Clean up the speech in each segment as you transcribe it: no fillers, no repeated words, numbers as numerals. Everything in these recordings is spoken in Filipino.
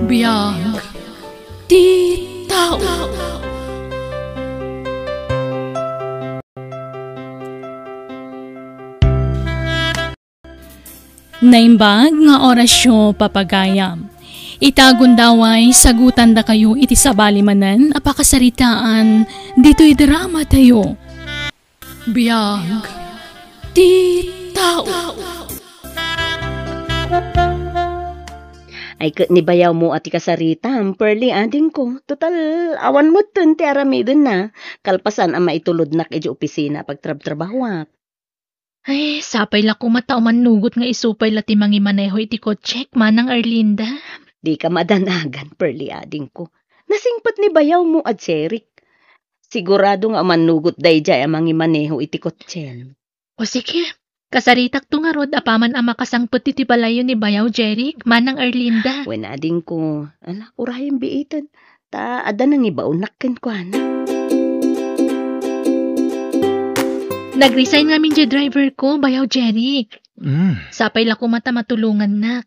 Biyag ti tao. Naimbag nga orasyo papagayam. Itagon daway sagutan da kayo iti sabalimanan apakasaritaan dito'y drama tayo. Biyag ti tao. Ay ni bayaw mo ati kasarita, Perli ading ko. Total, awan mo dun, ti aramidon na. Kalpasan ang maitulod na kay opisina pagtrab-trabahwak. Ay, sapay la ko matao manugot nga isupay la ti mangi maneho iti check manang Arlinda. Di ka madanagan, Perli ading ko. Nasingpat ni bayaw mo at Serik. Sigurado nga manugot day jay ang mangi maneho iti kotsen. O sige, kasaritak to nga rod apaman ang makasangpot iti balayo ni bayaw Jeric manang Arlinda. Wen ading ko, ala, urayang biitan. Ta, ada nang ibaunak ken ko, ana. Nag-resign nga min driver ko, bayaw Jeric. Sapay la ko mata matulungan na.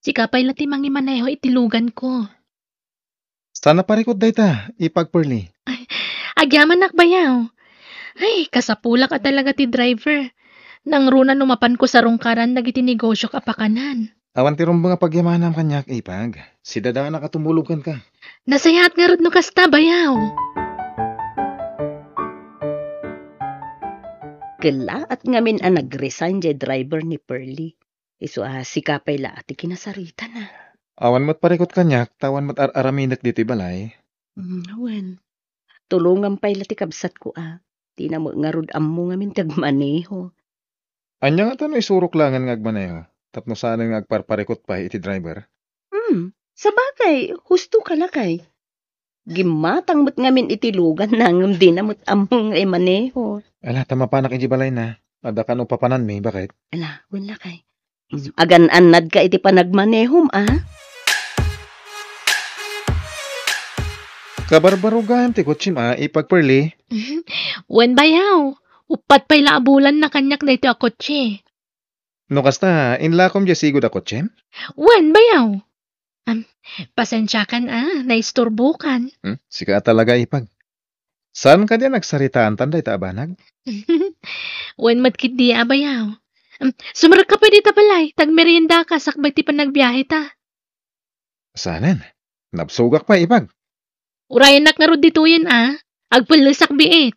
Sikapay la ti mangi maneho itilugan ko. Sana parikot day ta, ipagperli. Agyaman nak bayaw. Ay, kasapulak at talaga ti driver. Nang runa numapan ko sa rungkaran nagiti negosyo kapakanan. Awan ti rumbo nga pagyamanam kanyak ipag. Si dada nakatumulugan ka. Nasayahat nga rod no kasta bayaw. Kala at ngamin ang nag-resign jay driver ni Perli. Iso sikapay la ati kinasarita na. Awan mo't parikot kanyak, tawan mo't araminak dito balay. Wen, tulungan pa'y lati kabsat ko Di na mo nga rod ammo ngamin tagmaneho. Anya nga tanong isurok langan nga agmaneho. Tapno sana nga agparparikot pa iti driver. Sa bagay, husto ka lakay. Gimatang mo't ngamin itilugan nangam di na mo't ammo nga maneho. Ala, tamapanak iti balay na. Ada ka nung papanan mi, bakit? Ala, wala kay. Agan-anad ka iti panagmanehom, Kabarbarugan ti kutsim, ipagperli. Wen bayaw, upat pa'y laabulan na kanyak na ito a kotse. No kasta, inlakom dya sigod a kutsem? Wen bayaw. Pasensyakan naisturbukan. Sika talaga ipag. Saan ka diya nagsaritaan tanday ta abanag? Wen matkit di bayaw. Sumarag ka pa dito palay, tagmerienda ka, sakbay ti panagbiyahe ta. Saanan? Napsugak pa ipag. Urayan nak nga rod dituyin agpalasak biit.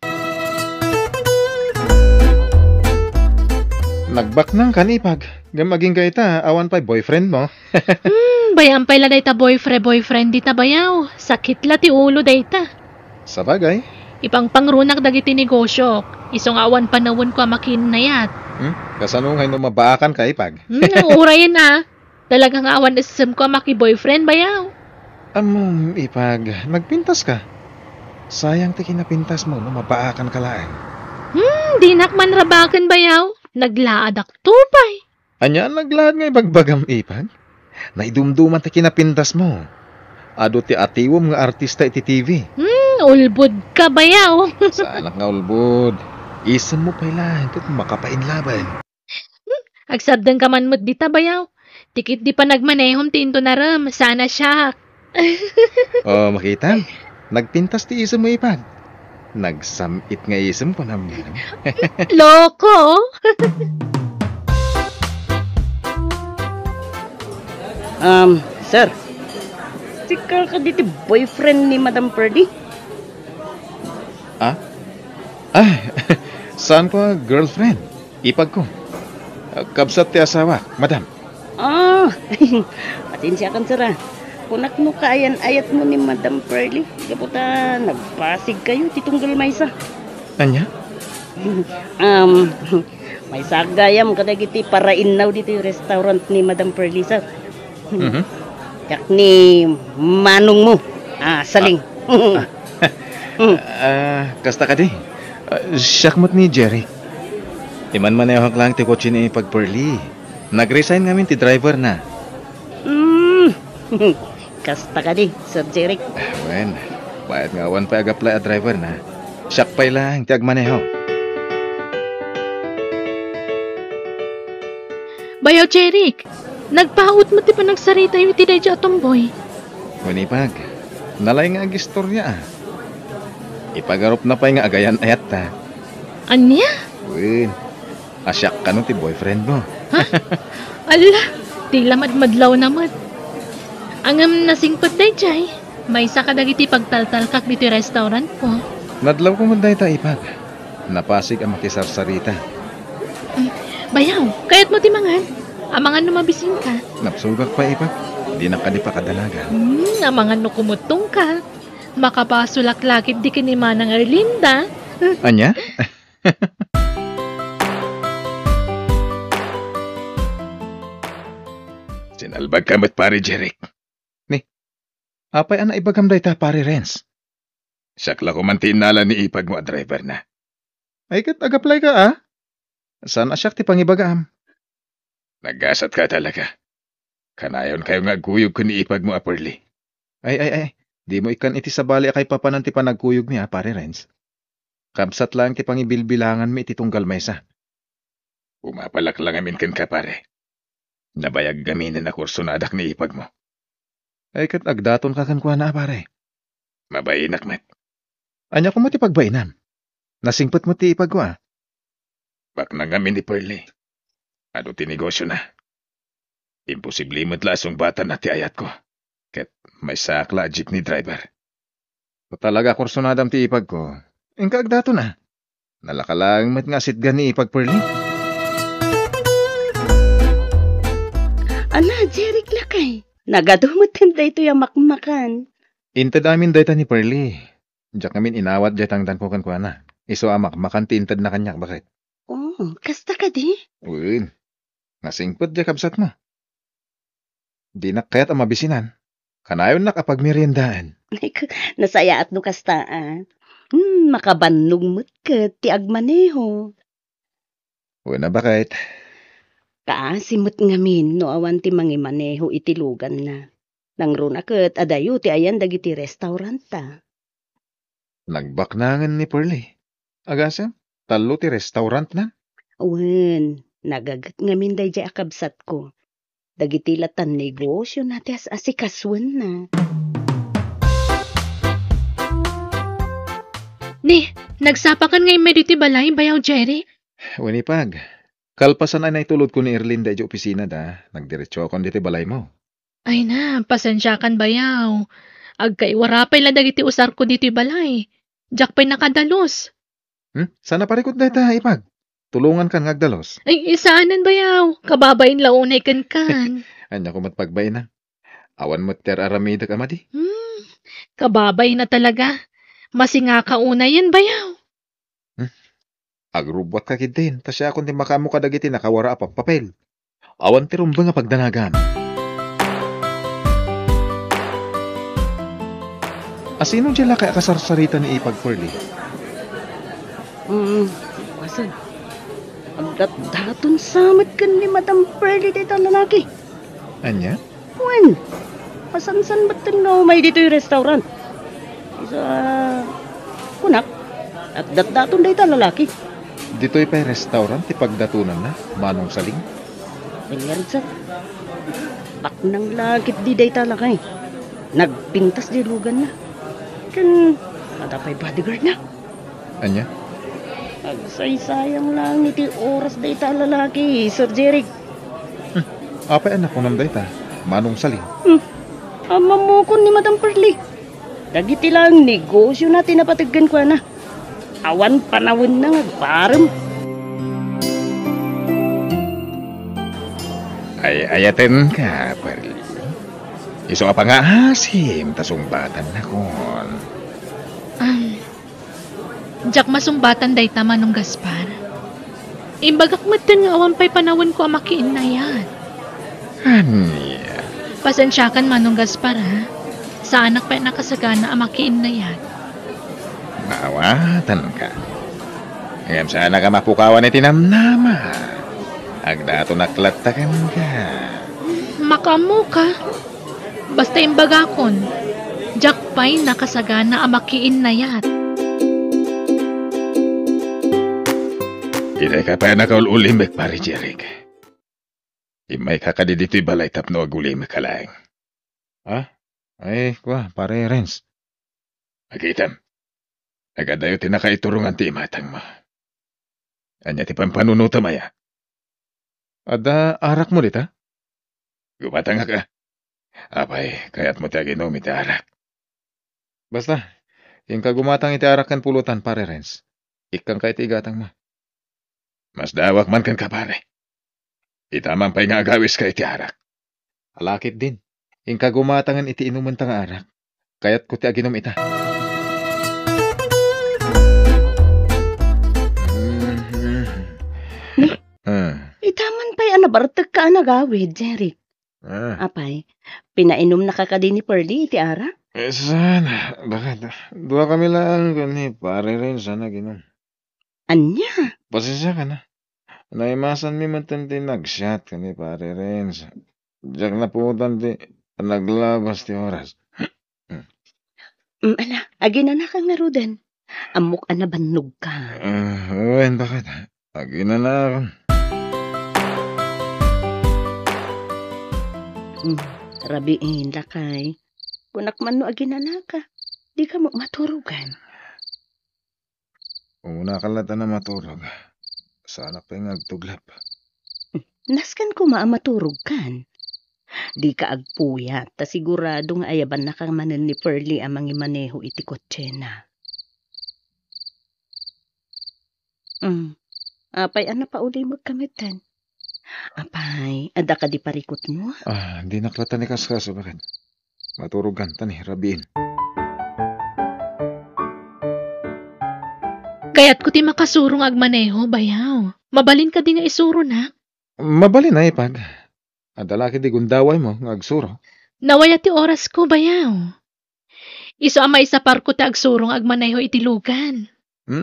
Nagbak nang kanipag. Gamaging ka ita, awan pa boyfriend mo. Bayan pala dayta boyfriend dita bayaw. Sakit la ti ulo dayta. Sa bagay. Ipang pangrunak dagiti negosyo. Isong awan panawon ko makinayat. Kasanungay no mabaakan ka ipag. Urayan Talagang awan isam ko maki-boyfriend bayaw. Ipag, nagpintas ka. Sayang ti kinapintas mo no mabaakan ka laang. Di nakman rabakan bayaw. Naglaadak tupay. Anya naglaad nga ibagbagam ipag? Naidumduman ti kinapintas mo. Ado ti atiwom nga artista iti TV. Ulbud ka bayaw. Sa anak nga ulbud. Isam mo pala, kat makapainlaban. Agsabdan ka man mo't dita bayaw. Tikit di pa nagmanehom tinto na ram. Sana siya. Makita? Nagpintas ti isam mo ipag. Nagsamit nga isam ko naman. Loko! Sir. Sikar ka dito boyfriend ni Madam Perdi? Saan ko girlfriend? Ipag ko. Kabsat ti asawa, madam. Pasensya kan sir Kunak mo kaayan-ayat mo ni Madam Perli. Kaputa, nagpasig kayo, titunggal Maysa. Anya? May sagayam kadagiti para innaw dito yung restaurant ni Madam Perli, sir. Yak ni manong mo. Saling. Kasta ka di. Siyakmot ni Jerry. Iman manehak lang ti kotse ni pagperli. Nag-resign ngamin ti driver na. Kasta ka di, Sir Jeric. Wen, bayad nga awan paag-apply a driver na. Siyak pa'y lang ti agmaneho. Bayaw Jeric, nagpaut mo ti pa nagsarita yung ti Deja Tomboy. Unipag, nalay nga agistorya Ipagarop na pa nga agayan ayat ta. Anya? Uwin, asyak ka nun ti boyfriend mo. Ala, di lamad-madlaw naman. Angam nasingpot day, Jay. May isa ka dagiti pagtaltalkak dito restaurant po. Nadlaw ko man ta ipag. Napasig ang makisarsarita. Bayaw, kayat mo timangan. Amangan numabisin ka. Napsugak pa ipag. Di na ka di pa kadalaga. Amangan no kumutong ka. Makapasulak-lakit di kinima ng Erlinda. Anya? Sinalbag ka mat pare Jeric. Ni, apay ana ibagam day ta pare Renz. Sakla ko man tinala ni ipag mo a driver na. Ay kat agaplay ka Sana siyak ti pangibagam. Nagasat ka talaga. Kanayon kayo nga guyog ko ni ipag mo a Perli. Ay. Di mo ikan iti sabali kay papanan ti panagkuyog niya pare Renz. Kabsat lang ti pangibilbilangan mi iti tunggal maysa. Umapalak lang amin kan ka pare. Nabayag gaminin na kursunadak ni ipag mo. Ay kat agdaton ka kan kuha na pare. Mabayinak met. Anya ko mo ti pagbainan. Nasingpot mo ti ipag ko Bak na ngamin ni Perli. Ano ti negosyo na. Imposible mo't lasong bata na ti ayat ko. Ket may sakla jeepney driver. So talaga kursunadam ti ipag ko. Ingka agdaton Nalakalang met nga sitgan ni ipag Perli. Ala, Jeric lakay. Nagadumot tinda ito yung makmakan. Intad amin dayta ni Perli. Diyak namin inawat daytang dan ko kan kuana. Iso amak makan ti intad na kanyak bakit? Oh, kasta ka di? Uwin. Nasingpot diyak kabsat mo. Di na kaya't ang mabisinan. Kanayon na kapag meriendaan. Nasaya at no kasta makabanlog mo't ka ti agmaneho. Una bakit? Kaasimot ngamin no awan ti mangimaneho itilugan na. Nangruna ket adayo ti ayan dagiti restaurant ta. Nagbaknangan ni Perli. Agasem, talo ti restaurant na. Awen, nagagat ngamin day jay akabsat ko. Dagiti latan negosyo nati as asikaswan na. Ni, nagsapakan ngay mediti balay, bayaw Jerry. Winipag, kalpasan ay naitulod ko ni Erlinda di opisina Nagdiretso akong diti balay mo. Ay na, pasensyakan bayaw. Agkay warapay lang dagiti usar ko dito balay. Diyak pa'y nakadalos. Sana parikot na ita, ipag. Tulungan kan ngagdalos. Ay, isaanan bayaw. Kababain launay kan. Anya ko matpagbay na. Awan mo ter aramida ka madi. Kababay na talaga. Masinga ka una yan bayaw. Agrubwat ka kidin. Tasya akong di makamu kadagiti nakawara apang papel. Awan ti rumba nga pagdanagan. Asino dyan kaya kasarsarita ni ipag Perli? Wasan. Agdat-daton samat kan ni Madam Perli dito lalaki. Anya? Wen, pasansan ba't tingaw may dito yung restaurant? Isa, kunak, agdat-daton dito lalaki. Dito'y pa'y restaurant, ipagdatunan na, manong saling. Ganyan sa, bak nang lagit di dito lalaki. Nagpintas di lugan na. Kan, madapay bodyguard na. Anya? Agsay-sayang lang iti oras dito lalaki, Sir Jeric. Apay anak ko nam dayta, manong saling. Ama mo ko ni Madam Perli. Dagiti lang negosyo natin napataggan ko na. Awan panawin na ngagparem. Ay ayaten ka, Perli. Iso ka pa nga asim, tasumbatan na kon. Diyak masumbatan day tama nung Gaspar. Imbagak matan nga awan pa'y panawin ko amakiin na yan. Anya? Pasensyakan manong Gaspar Sa anak pa'y nakasagana amakiin na yan. Maawatan ka. Ngam sana ka mapukawan iti namnama. Agdato naklatakan ka. Makamu ka. Basta imbagakon. Diyak pa'y nakasagana amakiin na yan. Iday ka pa nakaululimek, pare Jeric. Imay ka dito'y balay tapno agulimek ka lang. Ay, pare Renz. Magitam. Agadayo tinakaiturungan ti imatang mo. Anya ti pampanunuta maya. Ada arak mo dita? Gumatang ka. Apay, kaya't mo ti aginom iti arak. Basta, yung kagumatang iti arak kan pulutan, pare Renz. Ikang kay ti igatang mo. Mas dawak man kan ka, pare. Itamang pa'y nga agawis ka iti arak. Alakit din. Yung kagumatangan iti inuman tang arak. Kaya't ko ti aginom ita. Itaman pa'y anabartag ka nagawid, Jeric. Apay, pinainom na ka din ni Pearly, iti ara? Sana, bakit? Dua kami lang ni pare rin sana ginom. Anya? Pasensya ka na. Naimasan mi man ti nag-shot kani pare rin. Diyak na putan ti naglabas ti oras. Ala, agi na kang narudan. Amok anabannog ka. Wen, bakit? Agi na ako. Rabiin lakay. Kunak man no agi na ka. Di ka mo maturugan. Una kalata na matulog. Sana pa'y ngagtuglap. Naskan ko maturog kan. Di ka agpuya, ta sigurado nga ayaban na kang manan ni Pearly amang imaneho iti kotse na. Apay, ana pa uli magkamitan. Apay, ada ka di parikot mo? Di naklata ni kaskaso, bakit? Maturugan, tani, rabiin. Kaya't ko ti makasurong agmaneho, bayaw. Mabalin ka di nga isuro na. Mabalin na ipag. Adalaki di gundaway mo, ngagsuro. Nawaya ti oras ko, bayaw. Iso ama isa parko ti agsurong agmaneho itilugan.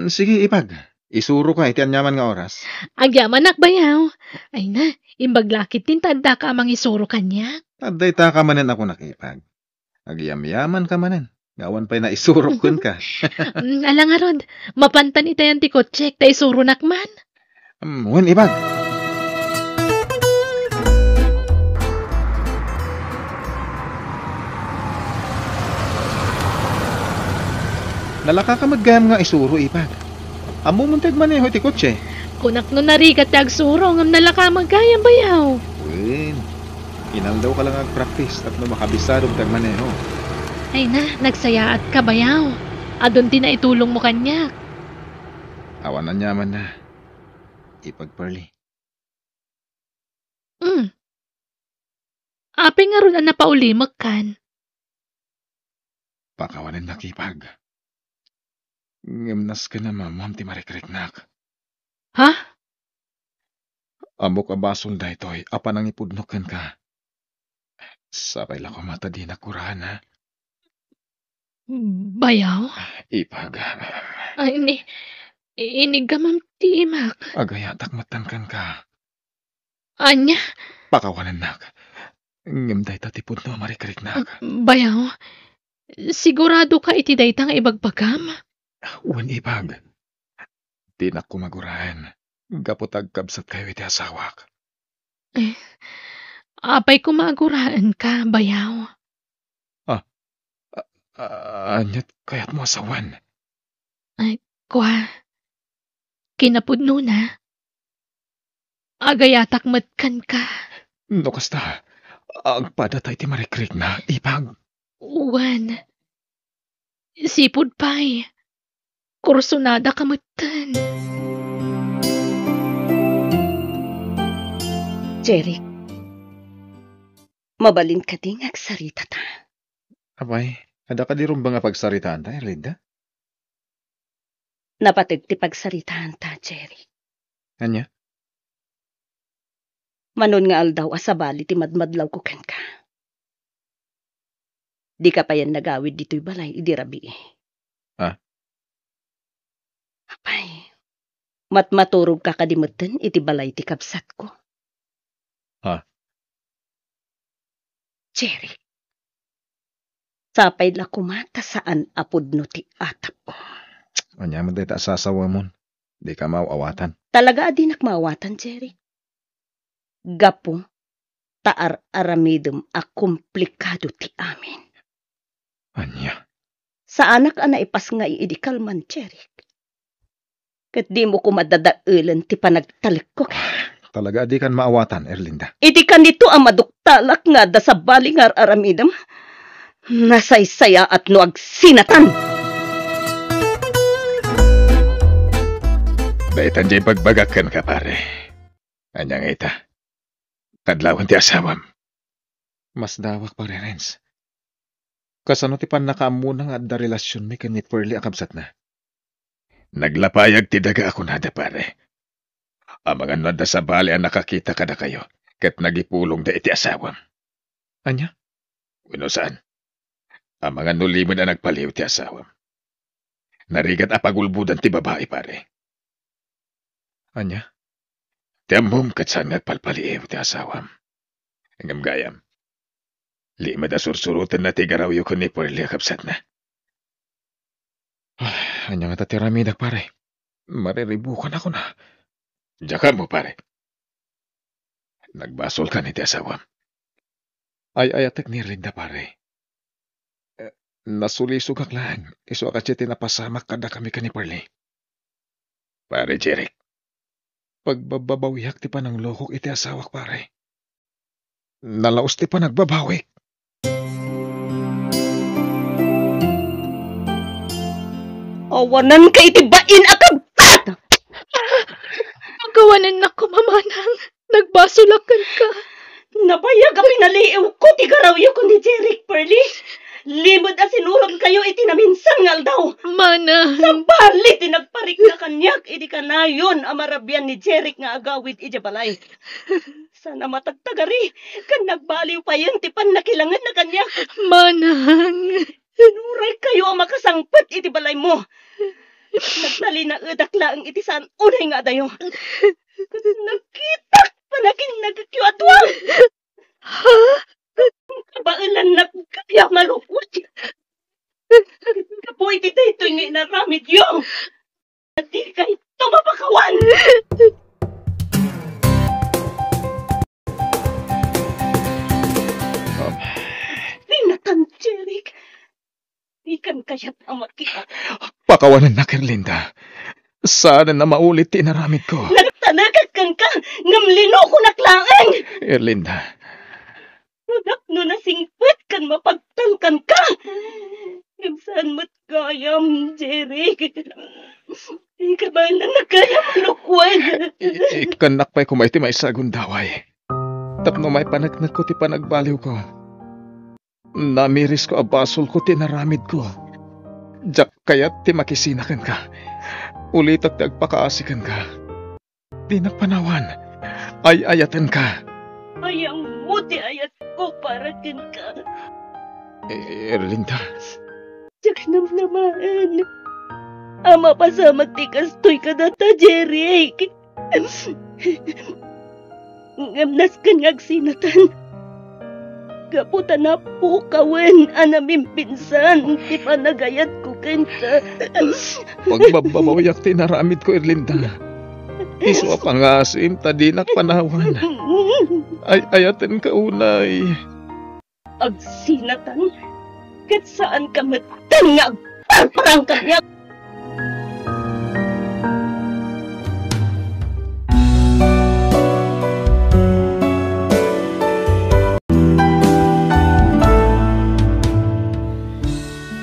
Sige, ipag. Isuro ka, iti anyaman nga oras. Agyaman bayaw. Ay na, imbaglakit tin tadda ka amang isuro kanya. Taday ta ka manen ako nakipag. Agyam-yaman ka manen. Gawan pa'y na isurok kun ka. Alang arod, mapantan itayan ti kotsek, ta isuro nakman. Wen, ipag. Nalaka ka maggayam nga isuro, ipag. Amo muntag maneho iti kotse. Kunak no narigat ti agsuro, ngam nalaka magayang bayaw. Wen, inal daw ka lang ag-practice at no makabisado tag maneho. Ay na, nagsayaat ka bayaw. Adon ti na itulong mo kanya. Awan na nyaman na. Ipag, Pearly. Api nga ron ang napaulimag kan. Pakawanin nakipag. Ngimnas ka na mamam ti marikriknak. Ha? Amok abason da ito'y apan ang ipudnokan ka. Sabay lang ko mata di nakurahan ha. Bayaw? Ipag. Ay, inigamam ti imak. Agayatak matangkan ka. Anya? Pakawanin nak. Ngimday tatipod no marikriknak. Bayaw? Sigurado ka iti dayta nga ibagbagam? Uwan ipag. Di na ko magurahan. Gapotag kabsat kayo iti asawak. Apay kumaguraan ka, bayaw. Anyat kaya't mo asawan. Kwa, kinapudno na. Agayatak matkan ka. No kasta, ang padatay ti marikrik na, ipag. Uwan. Sipod pa'y. Kursunada kamatan. Jeric, mabalin ka ding agsarita ta. Abay, ada ka di rin ba nga pagsaritaan tayo, Linda? Napatag ti pagsaritaan ta, Jeric. Anya? Manon nga aldaw asabali ti madmadlaw ko ken ka. Di ka pa yan nagawid dito'y balay, idirabi eh. Apay, matmaturog ka kadimutan iti balay ti kapsat ko. Jerry, sapay la kumata saan apod no ti atap ko. Anya mo tayo sasawa mo. Di ka mauawatan. Talaga adi nakmawatan, Jerry. Gapo, taar aramidum a komplikado ti amin. Anya, Sa anak ana ipas nga iidikal man, Jeric. Kat di mo ko madadailan ti panagtalikok. talaga di kan maawatan, Erlinda. Idikan nito ang maduktalak nga da sa balingar aramidam. Nasaysaya at nuag sinatan. Daitan jay pagbagakan ka, pare. Anyang ita. Kadlawan ti asawam. Mas dawak, pare Renz. Kasano ti pan nakaamuna nga adda relasyon mi kanit Pearly akabsat na. Naglapayag ti daga ako nada, pare. Ang mga nada sa bali ang nakakita kada kayo, kat nagipulong da iti asawam. Anya? Wino saan? Ang mga nulimod ang nagpaliw ti asawam. Narigat apagulbudan ti babae, pare. Anya? Ti amom kat saan nagpalpaliw ti asawam. Hanggang gayam. Lima da sursurutan na ti garawyo ko ni Pearly akabsat na. Anya nga tatiramidak, pare. Mariribukan ako na. Diyan mo, pare. Nagbasol ka ni ti asawam. Ay atek ni Erlinda, pare. Nasulisog ak lang. Iso ka siya tinapasamak kada kami ka ni Pearly. Pare Jeric, pagbabawiyak ti pa ng lokok iti asawak, pare. Nalaos ti pa nagbabawik. Awanan ka itibain akabsat! Pagawanan na ko, mamanang. Nagbasulakan ka. Nabayag ang pinaliiw ko ti garawyo ko ni Jeric, Pearly. Limod a sinurot kayo iti naminsan ngal daw. Manang. Sa bali tinagparik na kanyak, iti kanayon amarabyan ni Jeric nga agawid iti balay. Sana matagtagari, kan nagbaliw pa yun, tipan nakilangan na kanyak. Manang. Sinuray kayo ang makasangpat iti balay mo. Nagtali na edakla ang iti saan unay nga dayo. Nagkitak panaking nagkiwatwang. Ha? Kabailan nagkaya malukot. Kapoy ti daytoy nga inaramid yung. At di kay tumapakawan. Tinatan, Jeric. Di kan kaya't ang makiat. Pakawanan na, Erlinda. Sana na maulit ti inaramid ko. Nagtanagat kan ka, ngamlino ko naklaan. Erlinda, Nadak no nasingpit kan mapagtalkan ka. Saan mo't kayam, Jeric? Di ka ba na nagkaya malukwan? ikanak pa'y kumay ti may sagundaway. Tapno may panagnag ko ti panagbaliw ko. Namiris ko abasol ko ti naramid ko. Diyak kaya't ti makisinakan ka. Ulitak ti agpakaasikan ka. Di nagpanawan. Ay ayatan ka. Ayang mo ti ayat ko para kin ka. Erlinda, Diyak namnamaan. Ama pasamat ti kastoy ka data, Jeric. Ngamnas ka ngagsinatan. Gaputan na po kawen anaming pinsan. Di pa nagayat ko kanta. pagbabawayak ti naramid ko, Erlinda. Iso a pangasim, tadi nakpanawan. Ay ayatan ka unay. Agsinatan? Kat saan ka matangag? Parang kanya.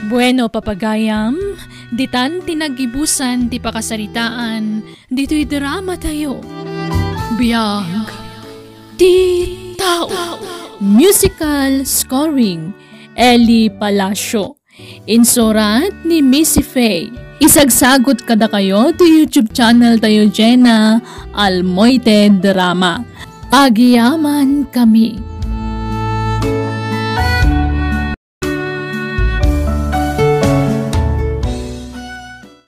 Bueno, papagayam, ditan tinagibusan ti pakasaritaan, dito'y drama tayo. Biyag, ti tao. Musical scoring, Eli Palacio. Insurat ni Missy Faye. Isagsagot kada kayo to YouTube channel tayo Jenna Almoite Drama. Agiyaman kami.